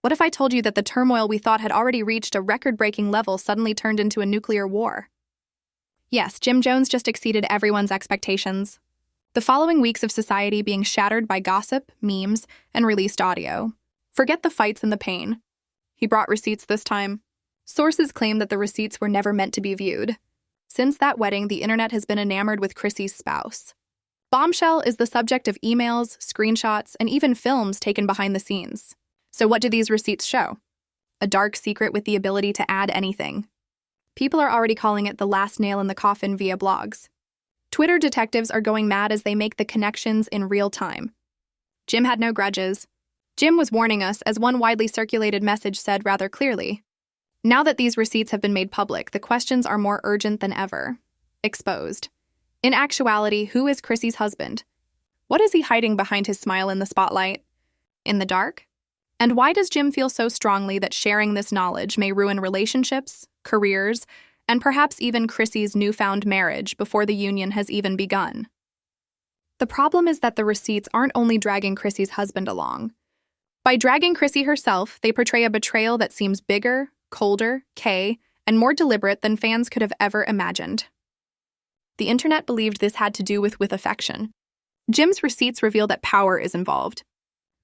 What if I told you that the turmoil we thought had already reached a record-breaking level suddenly turned into a nuclear war? Yes, Jim Jones just exceeded everyone's expectations. The following weeks of society being shattered by gossip, memes, and released audio. Forget the fights and the pain. He brought receipts this time. Sources claim that the receipts were never meant to be viewed. Since that wedding, the internet has been enamored with Chrissy's spouse. Bombshell is the subject of emails, screenshots, and even films taken behind the scenes. So what do these receipts show? A dark secret with the ability to add anything. People are already calling it the last nail in the coffin via blogs. Twitter detectives are going mad as they make the connections in real time. Jim had no grudges. Jim was warning us, as one widely circulated message said rather clearly. Now that these receipts have been made public, the questions are more urgent than ever. Exposed. In actuality, who is Chrissy's husband? What is he hiding behind his smile in the spotlight? In the dark? And why does Jim feel so strongly that sharing this knowledge may ruin relationships, careers, and perhaps even Chrissy's newfound marriage before the union has even begun? The problem is that the receipts aren't only dragging Chrissy's husband along. By dragging Chrissy herself, they portray a betrayal that seems bigger, colder, and more deliberate than fans could have ever imagined. The internet believed this had to do with affection. Jim's receipts reveal that power is involved.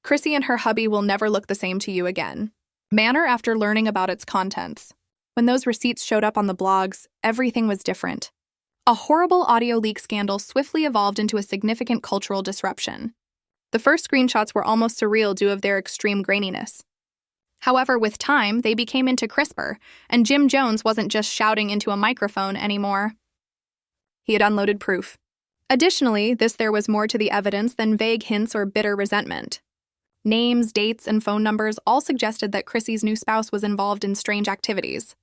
Chrissy and her hubby will never look the same to you again. Manner after learning about its contents. When those receipts showed up on the blogs, everything was different. A horrible audio leak scandal swiftly evolved into a significant cultural disruption. The first screenshots were almost surreal due to their extreme graininess. However, with time, they became into CRISPR, and Jim Jones wasn't just shouting into a microphone anymore. He had unloaded proof. Additionally, there was more to the evidence than vague hints or bitter resentment. Names, dates, and phone numbers all suggested that Chrissy's new spouse was involved in strange activities.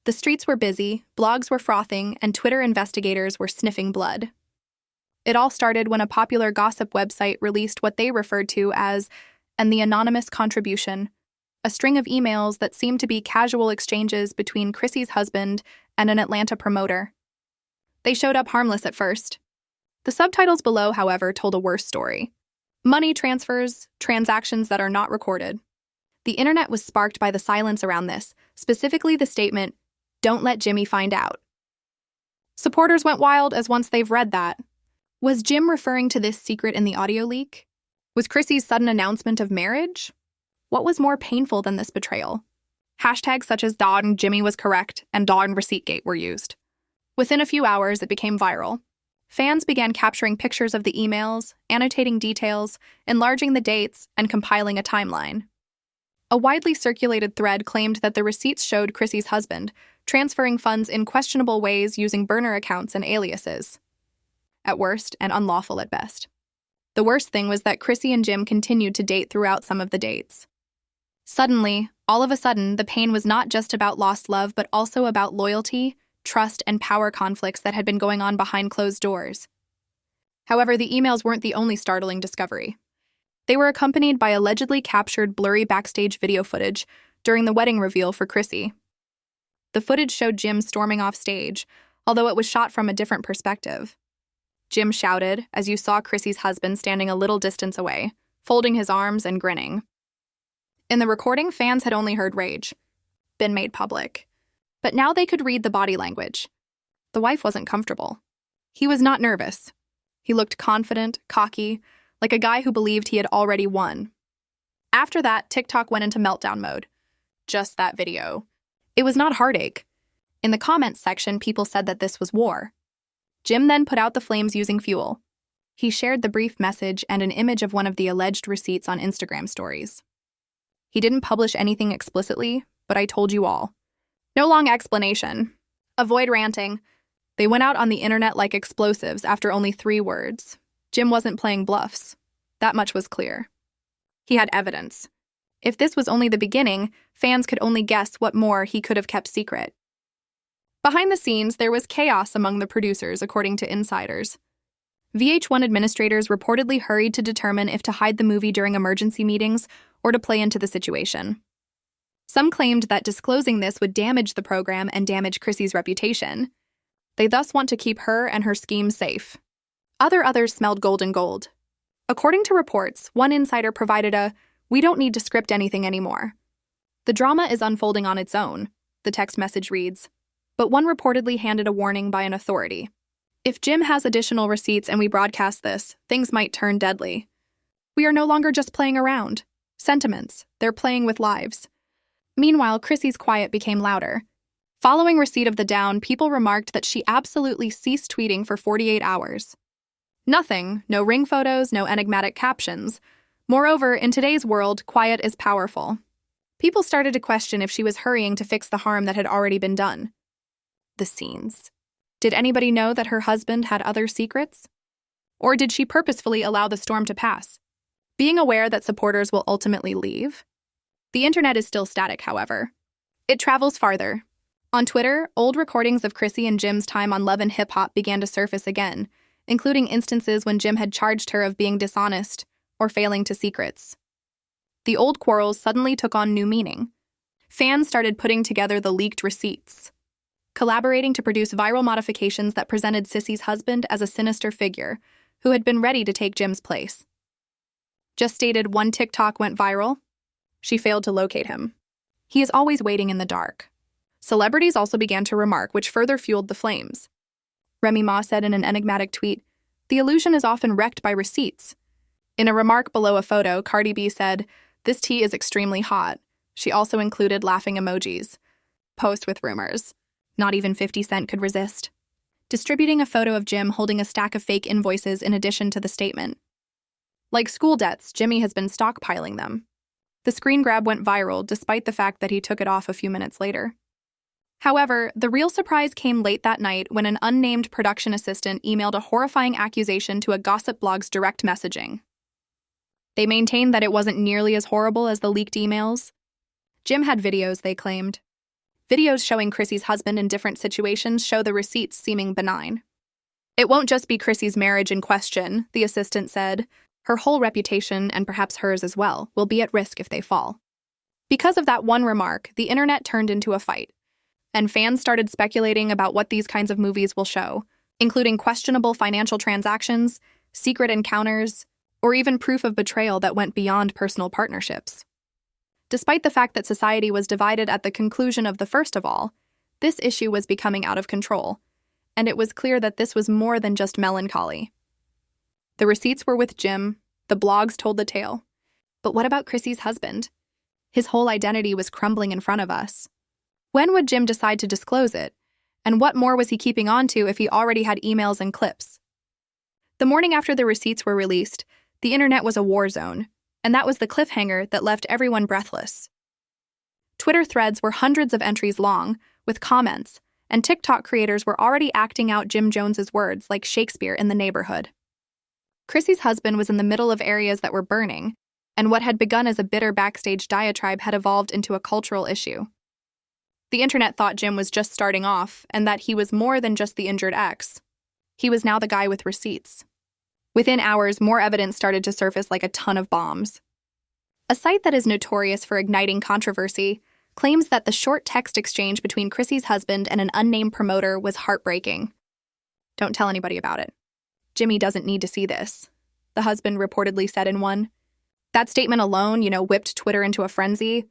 The streets were busy, blogs were frothing, and Twitter investigators were sniffing blood. It all started when a popular gossip website released what they referred to as the anonymous contribution, a string of emails that seemed to be casual exchanges between Chrissy's husband and an Atlanta promoter. They showed up harmless at first. The subtitles below, however, told a worse story. Money transfers, transactions that are not recorded. The internet was sparked by the silence around this, specifically the statement, "Don't let Jimmy find out." Supporters went wild as once they've read that. Was Jim referring to this secret in the audio leak? Was Chrissy's sudden announcement of marriage? What was more painful than this betrayal? Hashtags such as "Darn Jimmy was correct" and "Darn Receiptgate" were used. Within a few hours, it became viral. Fans began capturing pictures of the emails, annotating details, enlarging the dates, and compiling a timeline. A widely circulated thread claimed that the receipts showed Chrissy's husband transferring funds in questionable ways using burner accounts and aliases. At worst, and unlawful at best. The worst thing was that Chrissy and Jim continued to date throughout some of the dates. Suddenly, all of a sudden, the pain was not just about lost love, but also about loyalty, trust, and power conflicts that had been going on behind closed doors. However, the emails weren't the only startling discovery. They were accompanied by allegedly captured blurry backstage video footage during the wedding reveal for Chrissy. The footage showed Jim storming off stage, although it was shot from a different perspective. Jim shouted as you saw Chrissy's husband standing a little distance away, folding his arms and grinning. In the recording, fans had only heard rage, been made public. But now they could read the body language. The wife wasn't comfortable. He was not nervous. He looked confident, cocky, like a guy who believed he had already won. After that, TikTok went into meltdown mode. Just that video. It was not heartache. In the comments section, people said that this was war. Jim then put out the flames using fuel. He shared the brief message and an image of one of the alleged receipts on Instagram stories. He didn't publish anything explicitly, but I told you all. No long explanation. Avoid ranting. They went out on the internet like explosives after only 3 words. Jim wasn't playing bluffs. That much was clear. He had evidence. If this was only the beginning, fans could only guess what more he could have kept secret. Behind the scenes, there was chaos among the producers, according to insiders. VH1 administrators reportedly hurried to determine if to hide the movie during emergency meetings or to play into the situation. Some claimed that disclosing this would damage the program and damage Chrissy's reputation. They thus want to keep her and her scheme safe. Others smelled golden gold. According to reports, one insider provided a We don't need to script anything anymore. The drama is unfolding on its own, the text message reads. But one reportedly handed a warning by an authority. If Jim has additional receipts and we broadcast this, things might turn deadly. We are no longer just playing around. Sentiments, they're playing with lives. Meanwhile, Chrissy's quiet became louder. Following receipt of the down, people remarked that she absolutely ceased tweeting for 48 hours. Nothing, no ring photos, no enigmatic captions. Moreover, in today's world, quiet is powerful. People started to question if she was hurrying to fix the harm that had already been done. The scenes. Did anybody know that her husband had other secrets? Or did she purposefully allow the storm to pass, being aware that supporters will ultimately leave? The internet is still static, however. It travels farther. On Twitter, old recordings of Chrissy and Jim's time on Love and Hip Hop began to surface again, including instances when Jim had charged her of being dishonest or failing to secrets. The old quarrels suddenly took on new meaning. Fans started putting together the leaked receipts, collaborating to produce viral modifications that presented Sissy's husband as a sinister figure who had been ready to take Jim's place. Just stated one TikTok went viral. She failed to locate him. He is always waiting in the dark. Celebrities also began to remark, which further fueled the flames. Remy Ma said in an enigmatic tweet, "The illusion is often wrecked by receipts." In a remark below a photo, Cardi B said, "This tea is extremely hot." She also included laughing emojis. Post with rumors. Not even 50 Cent could resist, distributing a photo of Jim holding a stack of fake invoices in addition to the statement. Like school debts, Jimmy has been stockpiling them. The screen grab went viral despite the fact that he took it off a few minutes later. However, the real surprise came late that night when an unnamed production assistant emailed a horrifying accusation to a gossip blog's direct messaging. They maintained that it wasn't nearly as horrible as the leaked emails. Jim had videos, they claimed. Videos showing Chrissy's husband in different situations show the receipts seeming benign. "It won't just be Chrissy's marriage in question," the assistant said. "Her whole reputation, and perhaps hers as well, will be at risk if they fall." Because of that one remark, the internet turned into a fight, and fans started speculating about what these kinds of movies will show, including questionable financial transactions, secret encounters, or even proof of betrayal that went beyond personal partnerships. Despite the fact that society was divided at the conclusion of the first of all, this issue was becoming out of control, and it was clear that this was more than just melancholy. The receipts were with Jim, the blogs told the tale. But what about Chrissy's husband? His whole identity was crumbling in front of us. When would Jim decide to disclose it? And what more was he keeping on to if he already had emails and clips? The morning after the receipts were released, the internet was a war zone, and that was the cliffhanger that left everyone breathless. Twitter threads were hundreds of entries long, with comments, and TikTok creators were already acting out Jim Jones's words like Shakespeare in the neighborhood. Chrissy's husband was in the middle of areas that were burning, and what had begun as a bitter backstage diatribe had evolved into a cultural issue. The internet thought Jim was just starting off, and that he was more than just the injured ex. He was now the guy with receipts. Within hours, more evidence started to surface like a ton of bombs. A site that is notorious for igniting controversy claims that the short text exchange between Chrissy's husband and an unnamed promoter was heartbreaking. "Don't tell anybody about it. Jimmy doesn't need to see this," the husband reportedly said in one. That statement alone, whipped Twitter into a frenzy.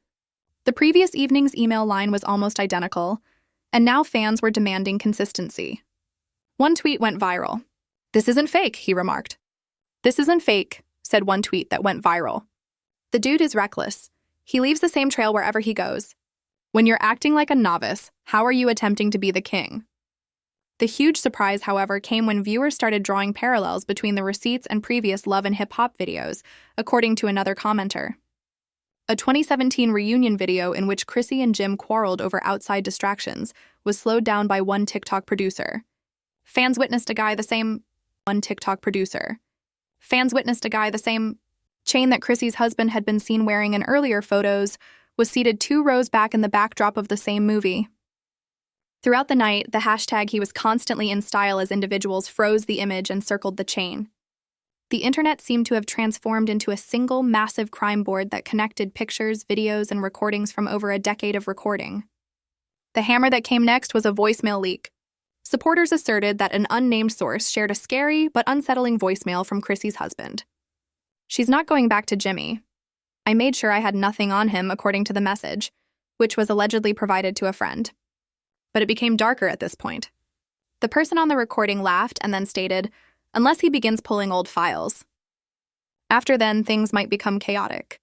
The previous evening's email line was almost identical, and now fans were demanding consistency. One tweet went viral. "This isn't fake," he remarked. "This isn't fake," said one tweet that went viral. "The dude is reckless. He leaves the same trail wherever he goes. When you're acting like a novice, how are you attempting to be the king?" The huge surprise, however, came when viewers started drawing parallels between the receipts and previous Love and Hip Hop videos, according to another commenter. A 2017 reunion video in which Chrissy and Jim quarreled over outside distractions was slowed down by one TikTok producer. Fans witnessed a guy the same chain that Chrissy's husband had been seen wearing in earlier photos was seated 2 rows back in the backdrop of the same movie. Throughout the night, the hashtag "he was constantly in style" as individuals froze the image and circled the chain. The internet seemed to have transformed into a single massive crime board that connected pictures, videos, and recordings from over a decade of recording. The hammer that came next was a voicemail leak. Supporters asserted that an unnamed source shared a scary but unsettling voicemail from Chrissy's husband. "She's not going back to Jimmy. I made sure I had nothing on him according to the message, which was allegedly provided to a friend. But it became darker at this point. The person on the recording laughed and then stated, "Unless he begins pulling old files." After then, things might become chaotic.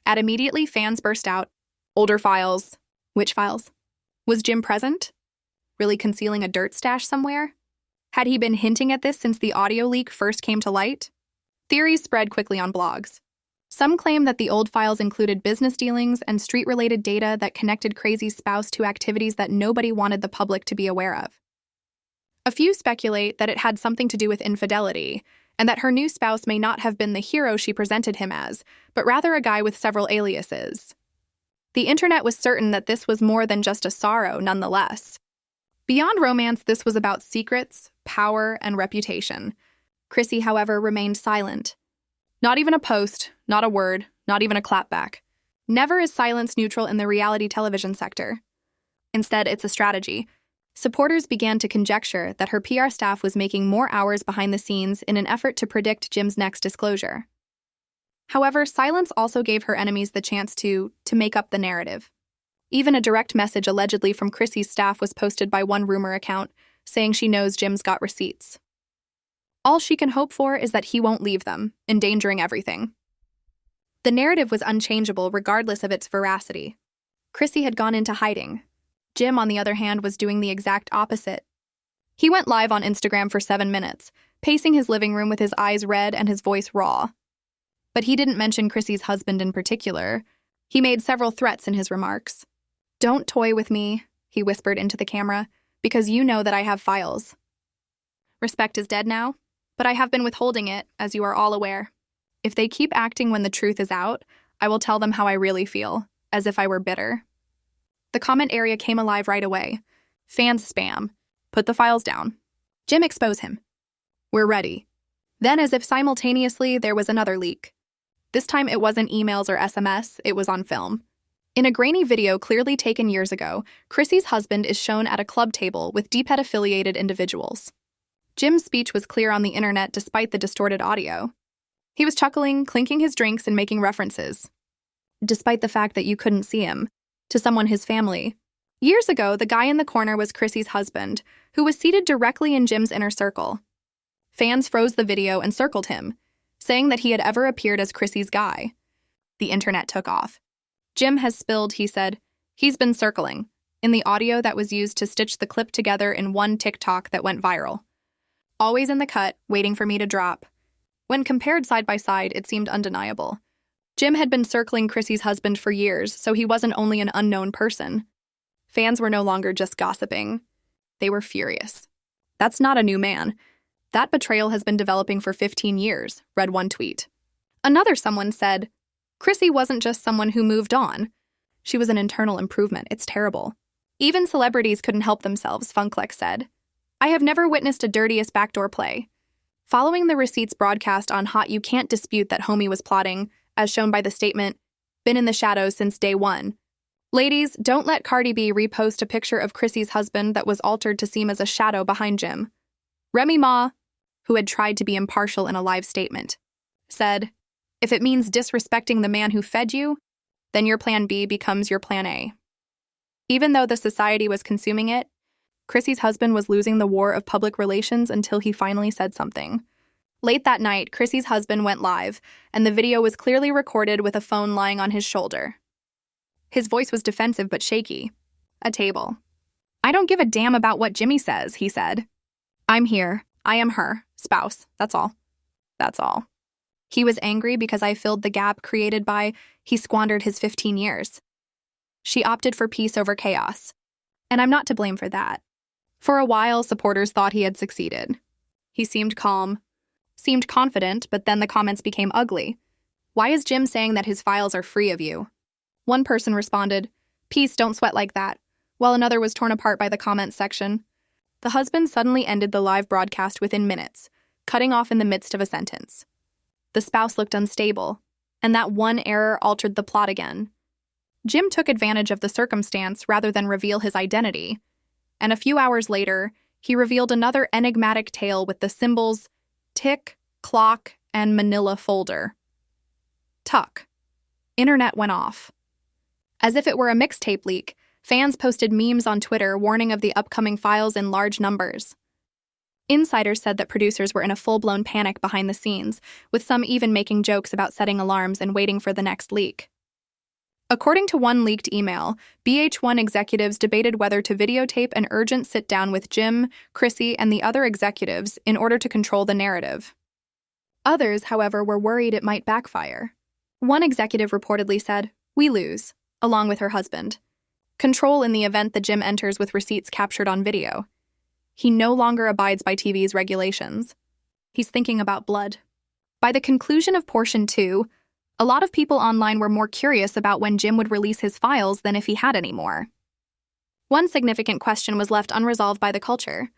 Immediately, fans burst out, "Older files." Which files? Was Jim present? Really concealing a dirt stash somewhere? Had he been hinting at this since the audio leak first came to light? Theories spread quickly on blogs. Some claim that the old files included business dealings and street-related data that connected Crazy's spouse to activities that nobody wanted the public to be aware of. A few speculate that it had something to do with infidelity, and that her new spouse may not have been the hero she presented him as, but rather a guy with several aliases. The internet was certain that this was more than just a sorrow, nonetheless. Beyond romance, this was about secrets, power, and reputation. Chrissy, however, remained silent. Not even a post, not a word, not even a clapback. Never is silence neutral in the reality television sector. Instead, it's a strategy. Supporters began to conjecture that her PR staff was making more hours behind the scenes in an effort to predict Jim's next disclosure. However, silence also gave her enemies the chance to make up the narrative. Even a direct message allegedly from Chrissy's staff was posted by one rumor account, saying she knows Jim's got receipts. All she can hope for is that he won't leave them, endangering everything. The narrative was unchangeable regardless of its veracity. Chrissy had gone into hiding. Jim, on the other hand, was doing the exact opposite. He went live on Instagram for 7 minutes, pacing his living room with his eyes red and his voice raw. But he didn't mention Chrissy's husband in particular. He made several threats in his remarks. "Don't toy with me," he whispered into the camera, "because you know that I have files. Respect is dead now, but I have been withholding it, as you are all aware. If they keep acting when the truth is out, I will tell them how I really feel, as if I were bitter." The comment area came alive right away. Fans spam. "Put the files down. Jim, expose him. We're ready." Then, as if simultaneously, there was another leak. This time it wasn't emails or SMS, it was on film. In a grainy video clearly taken years ago, Chrissy's husband is shown at a club table with DPET-affiliated individuals. Jim's speech was clear on the internet despite the distorted audio. He was chuckling, clinking his drinks, and making references, despite the fact that you couldn't see him, to someone his family. Years ago, the guy in the corner was Chrissy's husband, who was seated directly in Jim's inner circle. Fans froze the video and circled him, saying that he had ever appeared as Chrissy's guy. The internet took off. "Jim has spilled," he said. "He's been circling," in the audio that was used to stitch the clip together in one TikTok that went viral. "Always in the cut, waiting for me to drop." When compared side by side, it seemed undeniable. Jim had been circling Chrissy's husband for years, so he wasn't only an unknown person. Fans were no longer just gossiping. They were furious. "That's not a new man. That betrayal has been developing for 15 years, read one tweet. Another someone said, "Chrissy wasn't just someone who moved on. She was an internal improvement. It's terrible." Even celebrities couldn't help themselves, Funklex said. "I have never witnessed a dirtiest backdoor play." Following the receipts broadcast on Hot, you can't dispute that homie was plotting, as shown by the statement, "Been in the shadows since day one." Ladies, don't let Cardi B repost a picture of Chrissy's husband that was altered to seem as a shadow behind Jim. Remy Ma, who had tried to be impartial in a live statement, said, "If it means disrespecting the man who fed you, then your plan B becomes your plan A." Even though the society was consuming it, Chrissy's husband was losing the war of public relations until he finally said something. Late that night, Chrissy's husband went live, and the video was clearly recorded with a phone lying on his shoulder. His voice was defensive but shaky. A table. "I don't give a damn about what Jimmy says," he said. "I'm here. I am her spouse. That's all. That's all." He was angry because I filled the gap created by he squandered his 15 years. She opted for peace over chaos. And I'm not to blame for that. For a while, supporters thought he had succeeded. He seemed calm, seemed confident, but then the comments became ugly. "Why is Jim saying that his files are free of you?" One person responded, "Peace, don't sweat like that," while another was torn apart by the comments section. The husband suddenly ended the live broadcast within minutes, cutting off in the midst of a sentence. The spouse looked unstable, and that one error altered the plot again. Jim took advantage of the circumstance rather than reveal his identity, and a few hours later, he revealed another enigmatic tale with the symbols tick, clock, and manila folder. Tuck. Internet went off. As if it were a mixtape leak, fans posted memes on Twitter warning of the upcoming files in large numbers. Insiders said that producers were in a full-blown panic behind the scenes, with some even making jokes about setting alarms and waiting for the next leak. According to one leaked email, VH1 executives debated whether to videotape an urgent sit-down with Jim, Chrissy, and the other executives in order to control the narrative. Others, however, were worried it might backfire. One executive reportedly said, "We lose," along with her husband. Control in the event that Jim enters with receipts captured on video. He no longer abides by TV's regulations. He's thinking about blood. By the conclusion of portion 2, a lot of people online were more curious about when Jim would release his files than if he had any more. One significant question was left unresolved by the culture.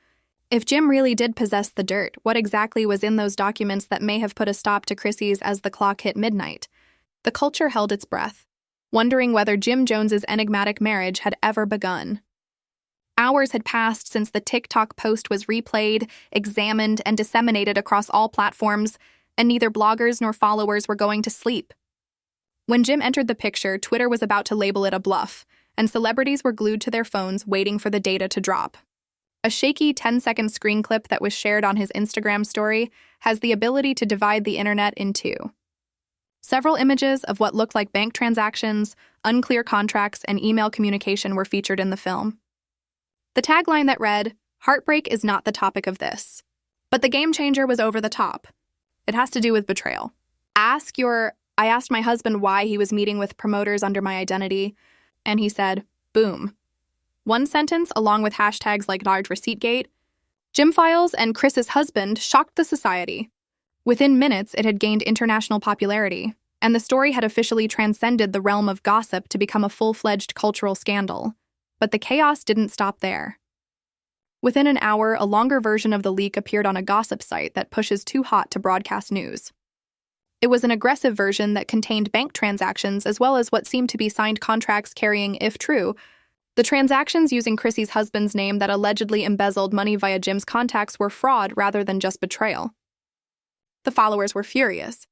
If Jim really did possess the dirt, what exactly was in those documents that may have put a stop to Chrissy's as the clock hit midnight? The culture held its breath, wondering whether Jim Jones's enigmatic marriage had ever begun. Hours had passed since the TikTok post was replayed, examined, and disseminated across all platforms, and neither bloggers nor followers were going to sleep. When Jim entered the picture, Twitter was about to label it a bluff, and celebrities were glued to their phones waiting for the data to drop. A shaky 10-second screen clip that was shared on his Instagram story has the ability to divide the internet in two. Several images of what looked like bank transactions, unclear contracts, and email communication were featured in the film. The tagline that read, "Heartbreak is not the topic of this." But the game changer was over the top. It has to do with betrayal. I asked my husband why he was meeting with promoters under my identity, and he said, boom. One sentence, along with hashtags like large receiptgate, Jim Files and Chris's husband shocked the society. Within minutes, it had gained international popularity, and the story had officially transcended the realm of gossip to become a full-fledged cultural scandal. But the chaos didn't stop there. Within an hour, a longer version of the leak appeared on a gossip site that pushes too hot to broadcast news. It was an aggressive version that contained bank transactions as well as what seemed to be signed contracts carrying, if true, the transactions using Chrissy's husband's name that allegedly embezzled money via Jim's contacts were fraud rather than just betrayal. The followers were furious.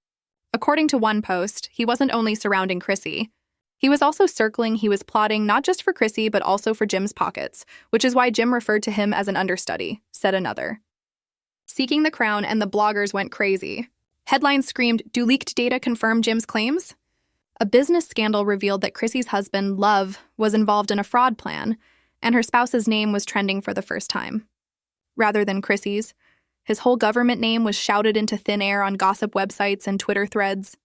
According to one post, he wasn't only surrounding Chrissy. He was also circling he was plotting not just for Chrissy but also for Jim's pockets, which is why Jim referred to him as an understudy, said another. Seeking the crown and the bloggers went crazy. Headlines screamed, "Do leaked data confirm Jim's claims?" A business scandal revealed that Chrissy's husband, Love, was involved in a fraud plan, and her spouse's name was trending for the first time. Rather than Chrissy's, his whole government name was shouted into thin air on gossip websites and Twitter threads.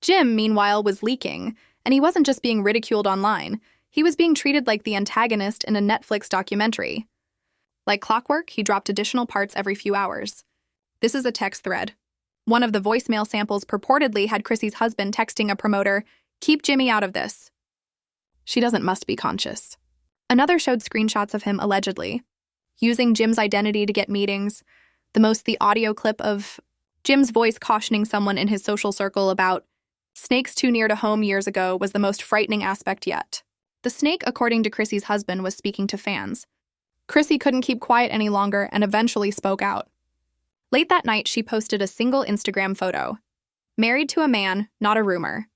Jim, meanwhile, was leaking, and he wasn't just being ridiculed online, he was being treated like the antagonist in a Netflix documentary. Like clockwork, he dropped additional parts every few hours. This is a text thread. One of the voicemail samples purportedly had Chrissy's husband texting a promoter, "Keep Jimmy out of this." She must be conscious. Another showed screenshots of him allegedly using Jim's identity to get meetings, the audio clip of Jim's voice cautioning someone in his social circle about snakes too near to home years ago was the most frightening aspect yet. The snake, according to Chrissy's husband, was speaking to fans. Chrissy couldn't keep quiet any longer and eventually spoke out. Late that night, she posted a single Instagram photo. Married to a man, not a rumor.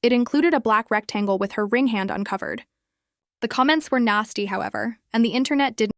It included a black rectangle with her ring hand uncovered. The comments were nasty, however, and the internet didn't